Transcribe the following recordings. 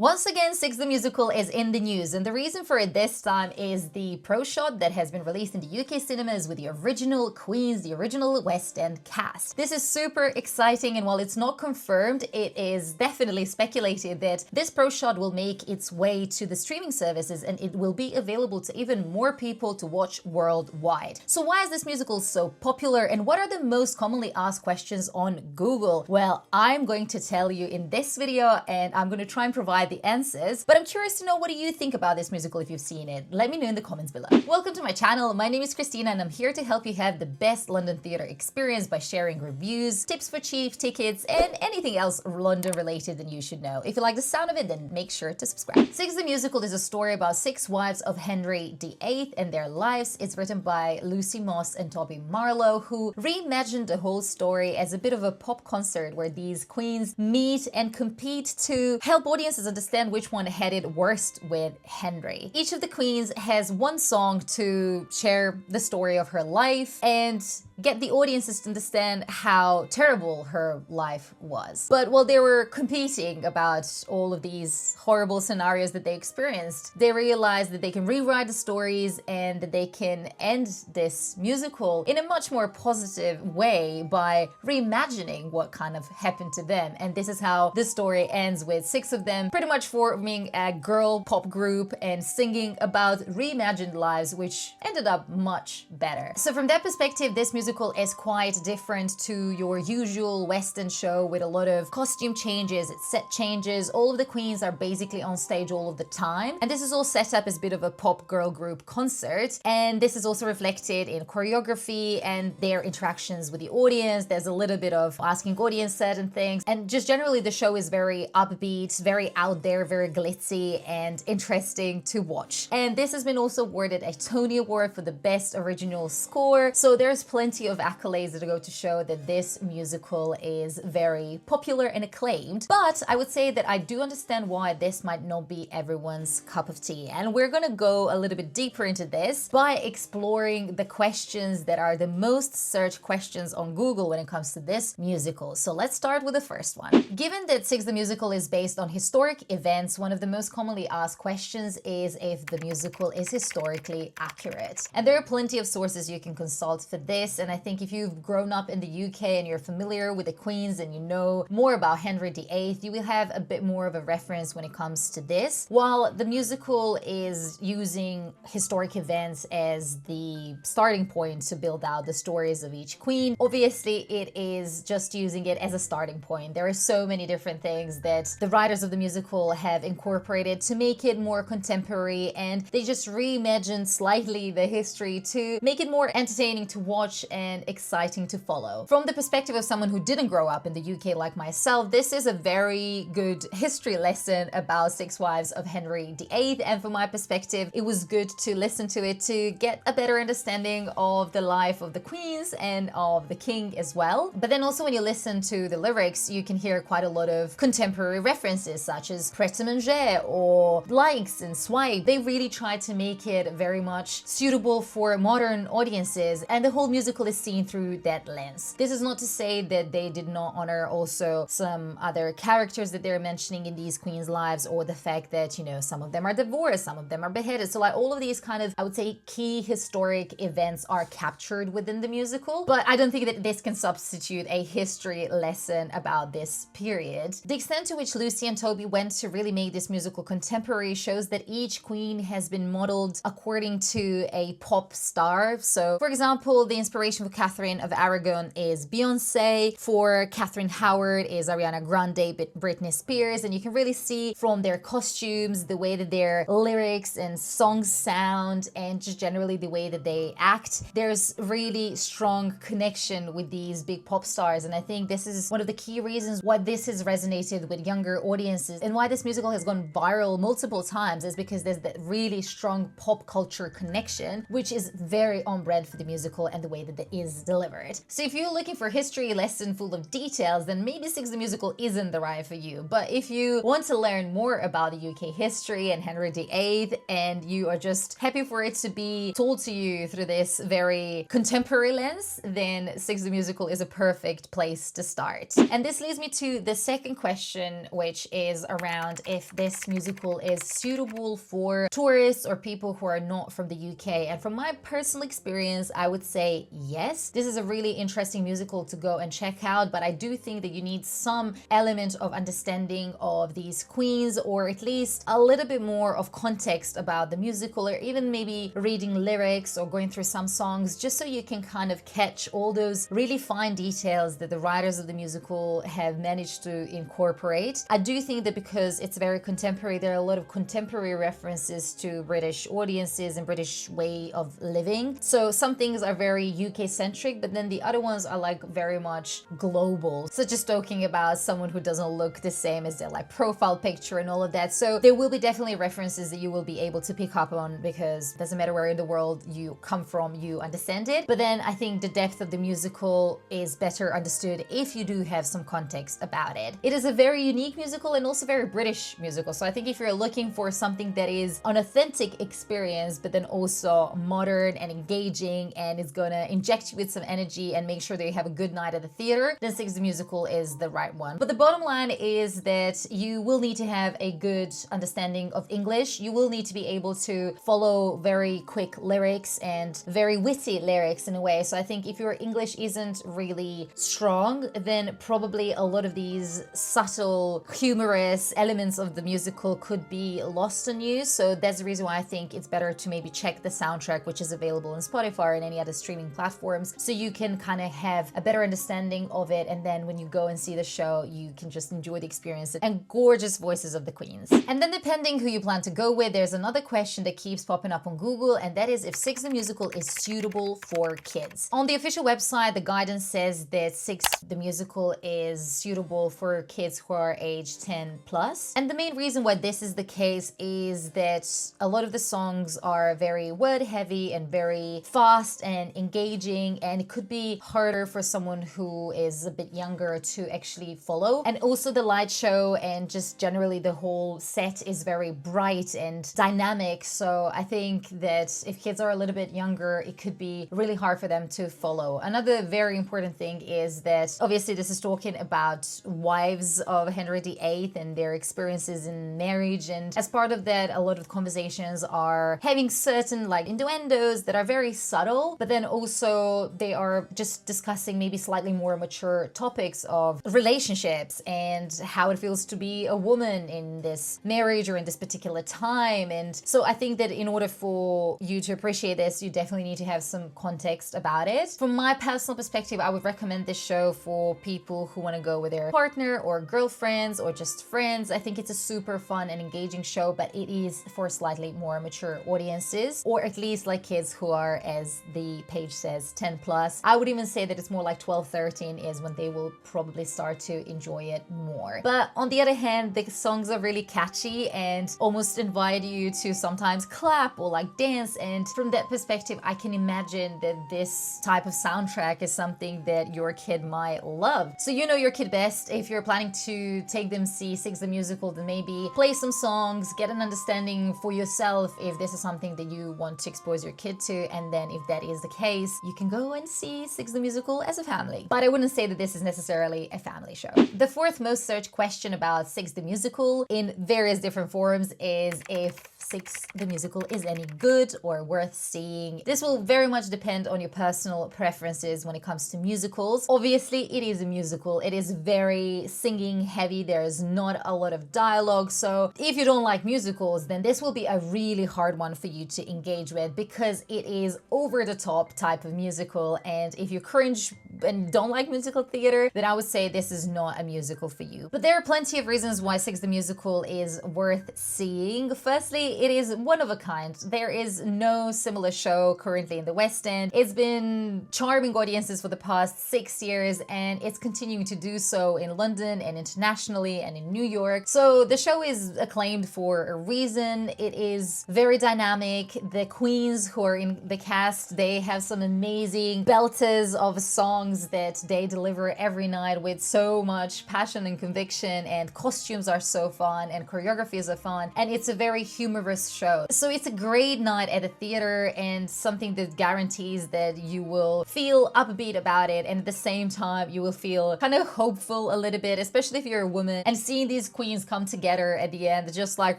Once again, Six the Musical is in the news, and the reason for it this time is the pro shot that has been released in the UK cinemas with the original Queens, the original West End cast. This is super exciting, and while it's not confirmed, it is definitely speculated that this pro shot will make its way to the streaming services and it will be available to even more people to watch worldwide. So why is this musical so popular, and what are the most commonly asked questions on Google? Well, I'm going to tell you in this video, and I'm going to try and provide the answers, but I'm curious to know, what do you think about this musical if you've seen it? Let me know in the comments below. Welcome to my channel. My name is Christina and I'm here to help you have the best London theatre experience by sharing reviews, tips for cheap tickets, and anything else London related that you should know. If you like the sound of it, then make sure to subscribe. Six the Musical is a story about six wives of Henry VIII and their lives. It's written by Lucy Moss and Toby Marlowe, who reimagined the whole story as a bit of a pop concert where these queens meet and compete to help audiences understand which one had it worst with Henry. Each of the queens has one song to share the story of her life and get the audiences to understand how terrible her life was. But while they were competing about all of these horrible scenarios that they experienced, they realized that they can rewrite the stories and that they can end this musical in a much more positive way by reimagining what kind of happened to them. And this is how the story ends, with six of them pretty much forming a girl pop group and singing about reimagined lives, which ended up much better. So from that perspective, this musical is quite different to your usual West End show with a lot of costume changes, set changes. All of the queens are basically on stage all of the time, and this is all set up as a bit of a pop girl group concert, and this is also reflected in choreography and their interactions with the audience. There's a little bit of asking audience certain things, and just generally the show is very upbeat, very out there, very glitzy and interesting to watch. And this has been also awarded a Tony Award for the best original score, so there's plenty of accolades that go to show that this musical is very popular and acclaimed. But I would say that I do understand why this might not be everyone's cup of tea, and we're gonna go a little bit deeper into this by exploring the questions that are the most searched questions on Google when it comes to this musical. So let's start with the first one. Given that Six the Musical is based on historic events, one of the most commonly asked questions is if the musical is historically accurate. And there are plenty of sources you can consult for this, and I think if you've grown up in the UK and you're familiar with the Queens and you know more about Henry VIII, you will have a bit more of a reference when it comes to this. While the musical is using historic events as the starting point to build out the stories of each queen, obviously it is just using it as a starting point. There are so many different things that the writers of the musical have incorporated to make it more contemporary, and they just reimagined slightly the history to make it more entertaining to watch and exciting to follow. From the perspective of someone who didn't grow up in the UK like myself, this is a very good history lesson about six wives of Henry VIII, and from my perspective, it was good to listen to it to get a better understanding of the life of the queens and of the king as well. But then also when you listen to the lyrics, you can hear quite a lot of contemporary references such as pret-a-manger or likes and swipe. They really tried to make it very much suitable for modern audiences, and the whole musical is seen through that lens. This is not to say that they did not honor also some other characters that they're mentioning in these queens' lives, or the fact that, you know, some of them are divorced, some of them are beheaded. So like all of these kind of, I would say, key historic events are captured within the musical, but I don't think that this can substitute a history lesson about this period. The extent to which Lucy and Toby went to really make this musical contemporary shows that each queen has been modeled according to a pop star. So for example, the inspiration for Catherine of Aragon is Beyonce, for Catherine Howard is Ariana Grande, Britney Spears, and you can really see from their costumes, the way that their lyrics and songs sound, and just generally the way that they act, there's really strong connection with these big pop stars. And I think this is one of the key reasons why this has resonated with younger audiences and why this musical has gone viral multiple times, is because there's that really strong pop culture connection, which is very on brand for the musical and the way that is delivered. So if you're looking for a history lesson full of details, then maybe Six the Musical isn't the ride for you. But if you want to learn more about the UK history and Henry VIII, and you are just happy for it to be told to you through this very contemporary lens, then Six the Musical is a perfect place to start. And this leads me to the second question, which is around if this musical is suitable for tourists or people who are not from the UK. And from my personal experience, I would say yes. This is a really interesting musical to go and check out, but I do think that you need some element of understanding of these queens, or at least a little bit more of context about the musical, or even maybe reading lyrics or going through some songs, just so you can kind of catch all those really fine details that the writers of the musical have managed to incorporate. I do think that because it's very contemporary, there are a lot of contemporary references to British audiences and British way of living. So some things are very UK centric, but then the other ones are like very much global, such as talking about someone who doesn't look the same as their like profile picture and all of that. So there will be definitely references that you will be able to pick up on, because it doesn't matter where in the world you come from, you understand it. But then I think the depth of the musical is better understood if you do have some context about it. It is a very unique musical and also very British musical. So I think if you're looking for something that is an authentic experience, but then also modern and engaging, and is gonna inject you with some energy and make sure that you have a good night at the theater, then Six the Musical is the right one. But the bottom line is that you will need to have a good understanding of English. You will need to be able to follow very quick lyrics and very witty lyrics in a way. So I think if your English isn't really strong, then probably a lot of these subtle, humorous elements of the musical could be lost on you. So that's the reason why I think it's better to maybe check the soundtrack, which is available on Spotify and any other streaming platforms, so you can kind of have a better understanding of it. And then when you go and see the show, you can just enjoy the experience and gorgeous voices of the queens. And then depending who you plan to go with, there's another question that keeps popping up on Google, and that is if Six the Musical is suitable for kids. On the official website, the guidance says that Six the Musical is suitable for kids who are age 10 plus. And the main reason why this is the case is that a lot of the songs are very word heavy and very fast and engaging, and it could be harder for someone who is a bit younger to actually follow. And also the light show and just generally the whole set is very bright and dynamic. So I think that if kids are a little bit younger, it could be really hard for them to follow. Another very important thing is that obviously this is talking about wives of Henry VIII and their experiences in marriage, and as part of that, a lot of conversations are having certain like innuendos that are very subtle, but then also they are just discussing maybe slightly more mature topics of relationships and how it feels to be a woman in this marriage or in this particular time. And so I think that in order for you to appreciate this, you definitely need to have some context about it. From my personal perspective, I would recommend this show for people who want to go with their partner or girlfriends or just friends. I think it's a super fun and engaging show, but it is for slightly more mature audiences, or at least like kids who are, as the page says, 10 plus. I would even say that it's more like 12, 13 is when they will probably start to enjoy it more. But on the other hand, the songs are really catchy and almost invite you to sometimes clap or like dance. And from that perspective, I can imagine that this type of soundtrack is something that your kid might love. So you know your kid best. If you're planning to take them see Six the Musical, then maybe play some songs, get an understanding for yourself if this is something that you want to expose your kid to. And then if that is the case, you can go and see Six the Musical as a family. But I wouldn't say that this is necessarily a family show. The fourth most searched question about Six the Musical in various different forums is if Six the Musical is any good or worth seeing. This will very much depend on your personal preferences when it comes to musicals. Obviously, it is a musical. It is very singing heavy. There is not a lot of dialogue. So if you don't like musicals, then this will be a really hard one for you to engage with, because it is over the top type of musical. And if you cringe and don't like musical theater, then I would say this is not a musical for you. But there are plenty of reasons why Six the Musical is worth seeing. Firstly, it is one of a kind. There is no similar show currently in the West End. It's been charming audiences for the past 6 years, and it's continuing to do so in London and internationally and in New York. So the show is acclaimed for a reason. It is very dynamic. The queens who are in the cast, they have some amazing amazing belters of songs that they deliver every night with so much passion and conviction, and costumes are so fun and choreographies are fun, and it's a very humorous show. So it's a great night at the theater and something that guarantees that you will feel upbeat about it, and at the same time you will feel kind of hopeful a little bit, especially if you're a woman, and seeing these queens come together at the end just like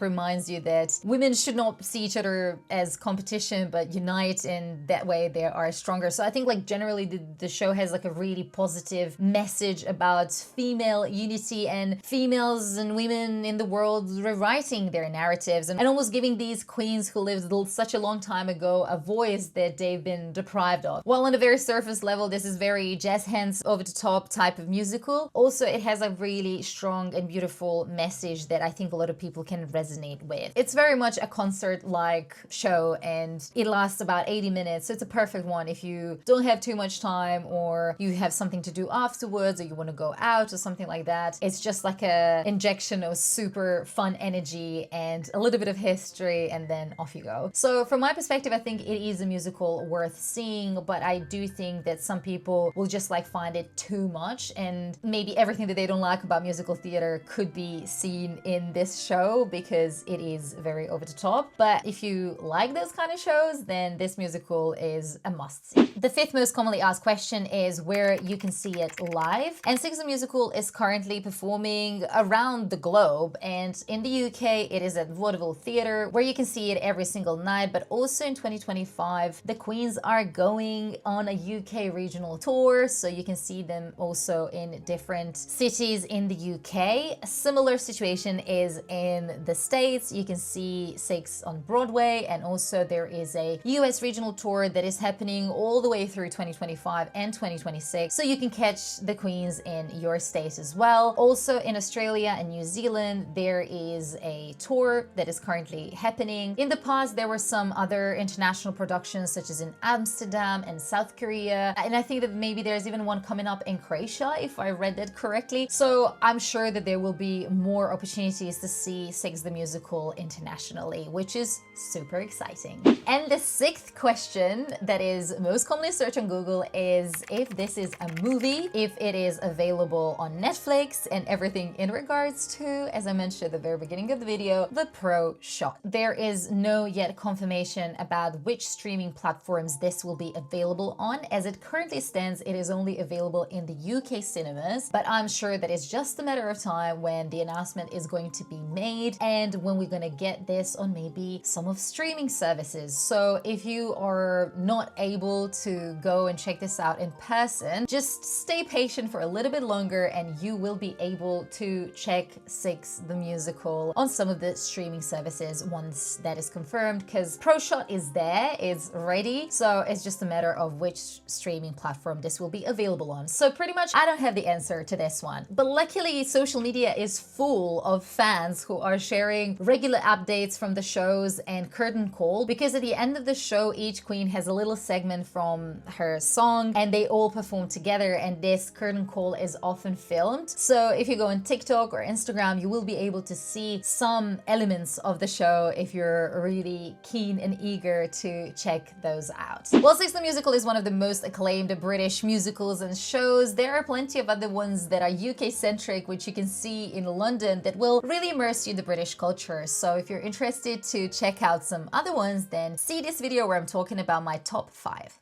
reminds you that women should not see each other as competition but unite, and that way they are stronger. So I think like generally the show has like a really positive message about female unity and females and women in the world rewriting their narratives, and almost giving these queens who lived such a long time ago a voice that they've been deprived of. While on a very surface level this is very jazz hands, over the top type of musical, also it has a really strong and beautiful message that I think a lot of people can resonate with. It's very much a concert-like show and it lasts about 80 minutes, so it's a perfect one if you don't have too much time or you have something to do afterwards or you want to go out or something like that. It's just like a injection of super fun energy and a little bit of history, and then off you go. So from my perspective, I think it is a musical worth seeing, but I do think that some people will just like find it too much, and maybe everything that they don't like about musical theater could be seen in this show because it is very over the top. But if you like those kind of shows, then this musical is a must see. The fifth most commonly asked question is where you can see it live, and Six the Musical is currently performing around the globe, and in the UK it is at Vaudeville Theatre where you can see it every single night, but also in 2025 the Queens are going on a UK regional tour, so you can see them also in different cities in the UK. A similar situation is in the States. You can see Six on Broadway, and also there is a US regional tour that is happening all the way through 2025 and 2026, so you can catch the Queens in your state as well. Also in Australia and New Zealand there is a tour that is currently happening. In the past there were some other international productions such as in Amsterdam and South Korea, and I think that maybe there's even one coming up in Croatia if I read that correctly. So I'm sure that there will be more opportunities to see Six the Musical internationally, which is super exciting. And the sixth question that is most commonly searched on Google is if this is a movie, if it is available on Netflix, and everything in regards to, as I mentioned at the very beginning of the video, the Pro Shot. There is no yet confirmation about which streaming platforms this will be available on. As it currently stands, it is only available in the UK cinemas, but I'm sure that it's just a matter of time when the announcement is going to be made and when we're going to get this on maybe some of streaming services. So if you are not able to go and check this out in person, just stay patient for a little bit longer and you will be able to check Six the Musical on some of the streaming services once that is confirmed, because Pro Shot is there, it's ready, so it's just a matter of which streaming platform this will be available on. So pretty much I don't have the answer to this one, but luckily social media is full of fans who are sharing regular updates from the shows and curtain call, because at the end of the show each queen has a little segment from her song and they all perform together, and this curtain call is often filmed. So if you go on TikTok or Instagram, you will be able to see some elements of the show if you're really keen and eager to check those out. While Six the Musical is one of the most acclaimed British musicals and shows, there are plenty of other ones that are UK centric, which you can see in London, that will really immerse you in the British culture. So if you're interested to check out some other ones, then see this video where I'm talking about my top 5.